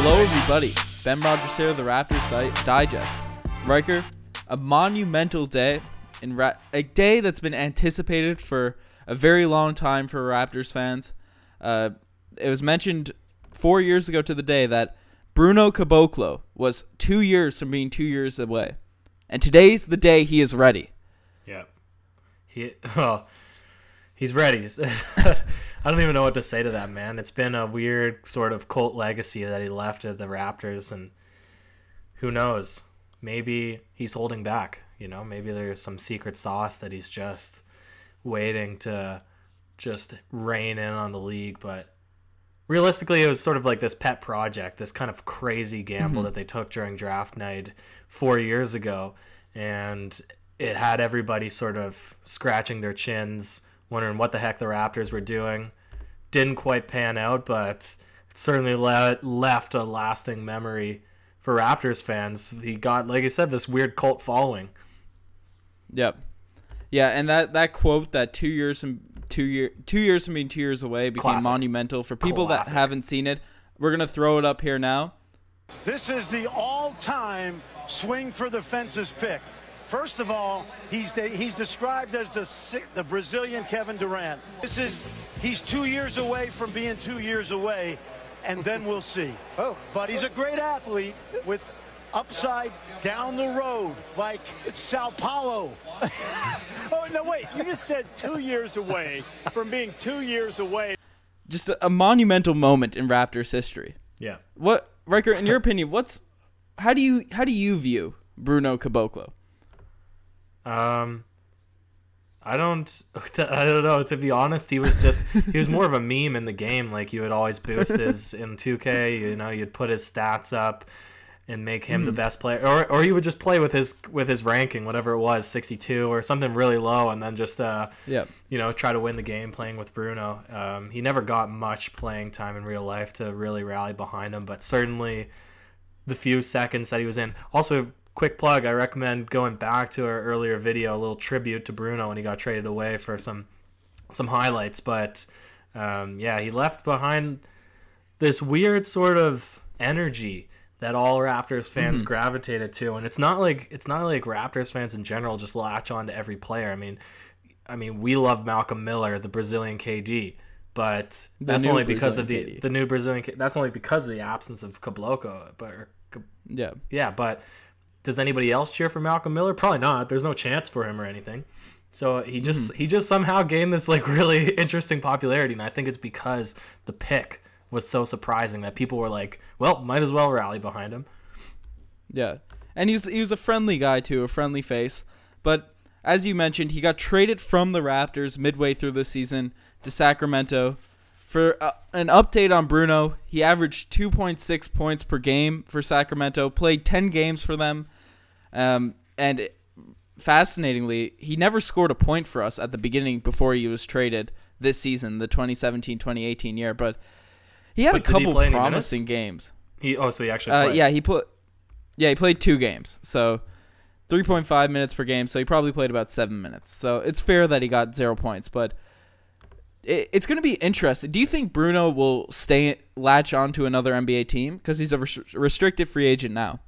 Hello, everybody. Ben Rogers here, the Raptors Digest. Riker, a monumental day, a day that's been anticipated for a very long time for Raptors fans. It was mentioned 4 years ago to the day that Bruno Caboclo was 2 years from being 2 years away. And today's the day he is ready. Yeah. He's ready. I don't even know what to say to that, man. It's been a weird sort of cult legacy that he left at the Raptors, and who knows? Maybe he's holding back, Maybe there's some secret sauce that he's just waiting to just rein in on the league, but realistically, it was sort of like this pet project, this kind of crazy gamble that they took during draft night 4 years ago, and it had everybody sort of scratching their chins, wondering what the heck the Raptors were doing. Didn't quite pan out, but it certainly left a lasting memory for Raptors fans. He got, like I said, this weird cult following. Yep. Yeah, and that quote that 2 years from being 2 years away became Classic. Monumental. For people that haven't seen it, we're going to throw it up here now. This is the all-time swing for the fences pick. First of all, he's described as the Brazilian Kevin Durant. He's 2 years away from being 2 years away, and then we'll see. Oh, but he's a great athlete with upside down the road, like Sao Paulo. Oh, no, wait. You just said 2 years away from being 2 years away. Just a monumental moment in Raptors history. Yeah. What, Riker, in your opinion, how do you view Bruno Caboclo? I don't know. To be honest, he was more of a meme in the game. Like, you would always boost his in 2K. You'd put his stats up and make him the best player, or he would just play with his ranking, whatever it was, 62 or something really low, and then just try to win the game playing with Bruno. He never got much playing time in real life to really rally behind him, but certainly the few seconds that he was in. Also, quick plug, I recommend going back to our earlier video, a little tribute to Bruno when he got traded away for some highlights. But he left behind this weird sort of energy that all Raptors fans gravitated to, and it's not like Raptors fans in general just latch on to every player. I mean, we love Malcolm Miller, the Brazilian KD, but that's only because of the new Brazilian. That's only because of the absence of Caboclo. But does anybody else cheer for Malcolm Miller? Probably not. There's no chance for him or anything. So he just somehow gained this like really interesting popularity, and I think it's because the pick was so surprising that people were like, well, might as well rally behind him. Yeah. And he was a friendly guy too, a friendly face. But as you mentioned, he got traded from the Raptors midway through the season to Sacramento. For an update on Bruno, he averaged 2.6 points per game for Sacramento, played 10 games for them. And fascinatingly, he never scored a point for us at the beginning before he was traded this season, the 2017-2018 year. But he had a couple promising games. So he actually played. He played 2 games. So 3.5 minutes per game. So he probably played about 7 minutes. So it's fair that he got 0 points. But it's going to be interesting. Do you think Bruno will latch on to another NBA team? Because he's a restricted free agent now.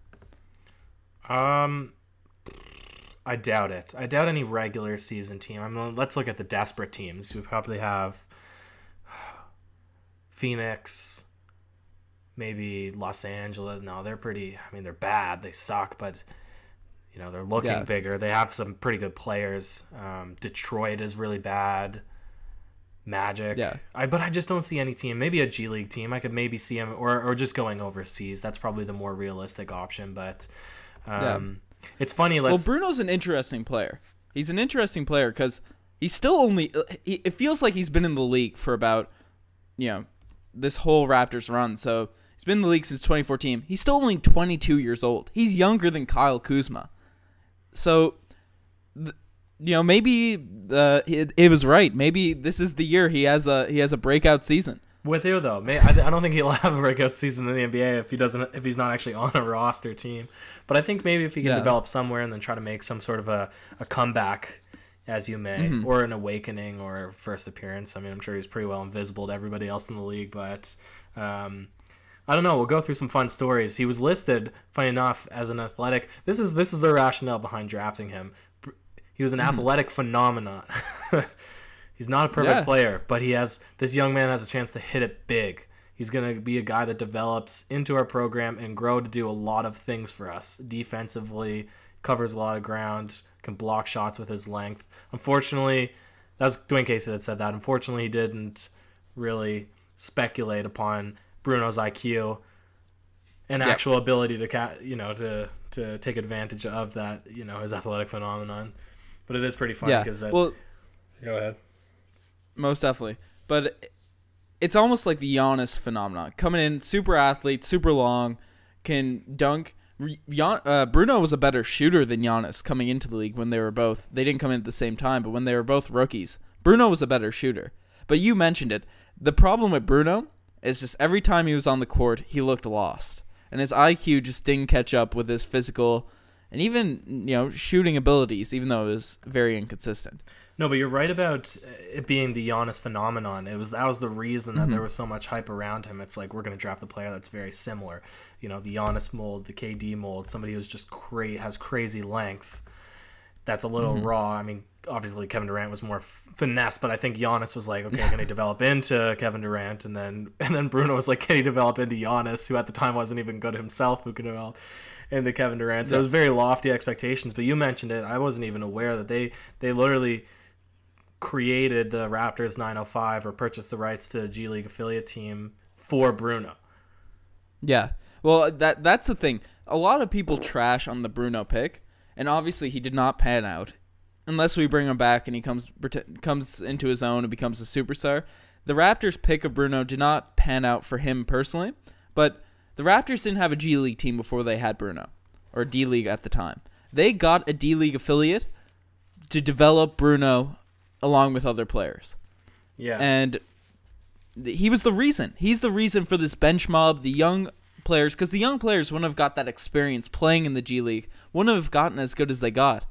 I doubt it. I doubt any regular season team. Let's look at the desperate teams. We probably have Phoenix, maybe Los Angeles. No, they're pretty. They're bad. They suck, but they're looking bigger. They have some pretty good players. Detroit is really bad. Magic. Yeah. But I just don't see any team. Maybe a G League team. I could maybe see him, or just going overseas. That's probably the more realistic option. But it's funny. Bruno's an interesting player. He's an interesting player because he's still it feels like he's been in the league for about, this whole Raptors run. So he's been in the league since 2014. He's still only 22 years old. He's younger than Kyle Kuzma. So, maybe it was right. Maybe this is the year he has a breakout season. With you though, I don't think he'll have a breakout season in the NBA if he's not actually on a roster team. But I think maybe if he can develop somewhere and then try to make some sort of a comeback, as you may, or an awakening or first appearance. I'm sure he's pretty well invisible to everybody else in the league, but I don't know. We'll go through some fun stories. He was listed, funny enough, as an athletic. This is the rationale behind drafting him. He was an athletic phenomenon. He's not a perfect player, but this young man has a chance to hit it big. He's going to be a guy that develops into our program and grow to do a lot of things for us. Defensively, covers a lot of ground, can block shots with his length. Unfortunately, that was Dwayne Casey that said that. Unfortunately, he didn't really speculate upon Bruno's IQ and actual ability to take advantage of that, his athletic phenomenon. But it is pretty funny because go ahead. Most definitely. But it's almost like the Giannis phenomenon. Coming in, super athlete, super long, can dunk. Bruno was a better shooter than Giannis coming into the league when they didn't come in at the same time, but when they were both rookies, Bruno was a better shooter. But you mentioned it. The problem with Bruno is just every time he was on the court, he looked lost. And his IQ just didn't catch up with his physical and even, shooting abilities, even though it was very inconsistent. No, but you're right about it being the Giannis phenomenon. That was the reason that there was so much hype around him. It's like, we're going to draft a player that's very similar. The Giannis mold, the KD mold, somebody who's just has crazy length. That's a little raw. I mean, obviously Kevin Durant was more finesse, but I think Giannis was like, okay, can he develop into Kevin Durant? And then Bruno was like, can he develop into Giannis, who at the time wasn't even good himself, who can develop into Kevin Durant? So it was very lofty expectations. But you mentioned it. I wasn't even aware that they literally created the Raptors 905 or purchased the rights to the G League affiliate team for Bruno. Yeah. Well, that's the thing. A lot of people trash on the Bruno pick, and obviously he did not pan out. Unless we bring him back and he comes into his own and becomes a superstar. The Raptors' pick of Bruno did not pan out for him personally, but the Raptors didn't have a G League team before they had Bruno, or D League at the time. They got a D League affiliate to develop Bruno along with other players. Yeah. And he was the reason. He's the reason for this bench mob, the young players, because the young players wouldn't have got that experience playing in the G League, wouldn't have gotten as good as they got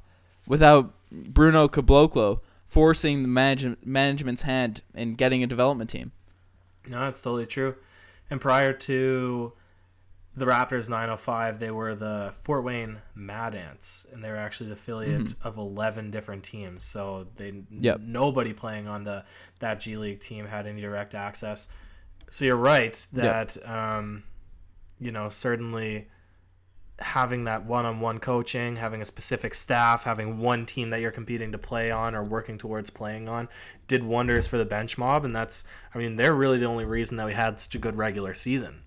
without Bruno Caboclo forcing the management's hand in getting a development team. No, that's totally true. And prior to the Raptors 905, they were the Fort Wayne Mad Ants, and they were actually the affiliate of 11 different teams. So nobody playing on that G League team had any direct access. So you're right that certainly having that one-on-one coaching, having a specific staff, having one team that you're competing to play on or working towards playing on did wonders for the bench mob. And they're really the only reason that we had such a good regular season,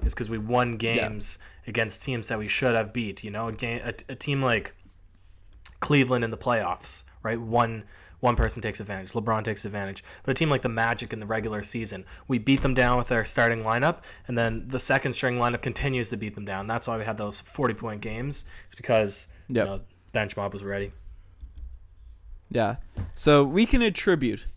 is because we won games against teams that we should have beat. A team like Cleveland in the playoffs, right? One person takes advantage. LeBron takes advantage. But a team like the Magic in the regular season, we beat them down with our starting lineup, and then the second string lineup continues to beat them down. That's why we had those 40-point games. It's because bench mob was ready. Yeah. So we can attribute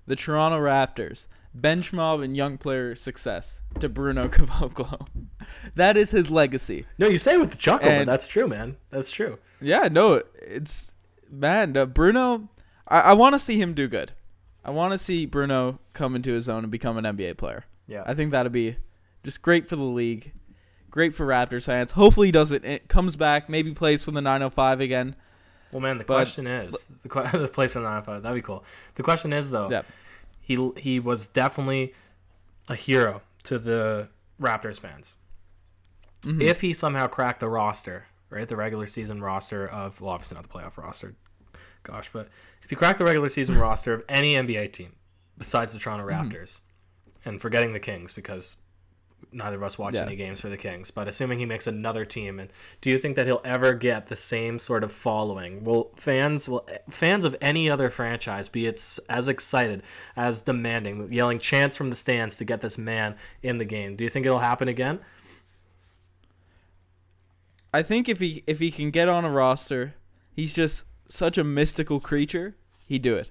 the Toronto Raptors bench mob and young player success to Bruno Caboclo. That is his legacy. No, you say it with the chuckle, but that's true, man. That's true. Yeah, no, Bruno, I want to see him do good. I want to see Bruno come into his own and become an NBA player. Yeah. I think that'd be just great for the league, great for Raptors fans. Hopefully he does it. It comes back, maybe plays for the 905 again. Well, man, the question is, the place for the 905, that'd be cool. The question is, though, he was definitely a hero to the Raptors fans. Mm-hmm. If he somehow cracked the roster, right, the regular season roster of, well, obviously not the playoff roster, gosh, but if you crack the regular season roster of any NBA team besides the Toronto Raptors, and forgetting the Kings because neither of us watch any games for the Kings, but assuming he makes another team, and do you think that he'll ever get the same sort of following? Will fans of any other franchise be as excited, as demanding, yelling chants from the stands to get this man in the game? Do you think it'll happen again? I think if he can get on a roster, he's just such a mystical creature. He'd do it.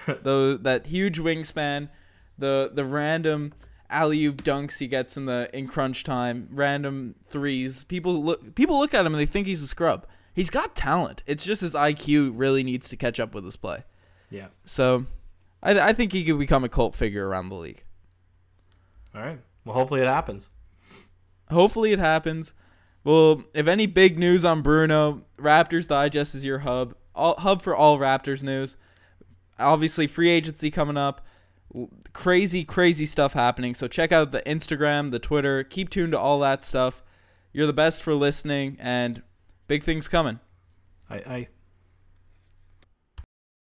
That huge wingspan, the random alley-oop dunks he gets in crunch time, random threes. People look at him and they think he's a scrub. He's got talent. It's just his IQ really needs to catch up with his play. Yeah. So, I think he could become a cult figure around the league. All right. Well, hopefully it happens. Hopefully it happens. Well, if any big news on Bruno, Raptors Digest is your hub for all Raptors news. Obviously, free agency coming up. Crazy, crazy stuff happening. So check out the Instagram, the Twitter. Keep tuned to all that stuff. You're the best for listening, and big things coming. Aye.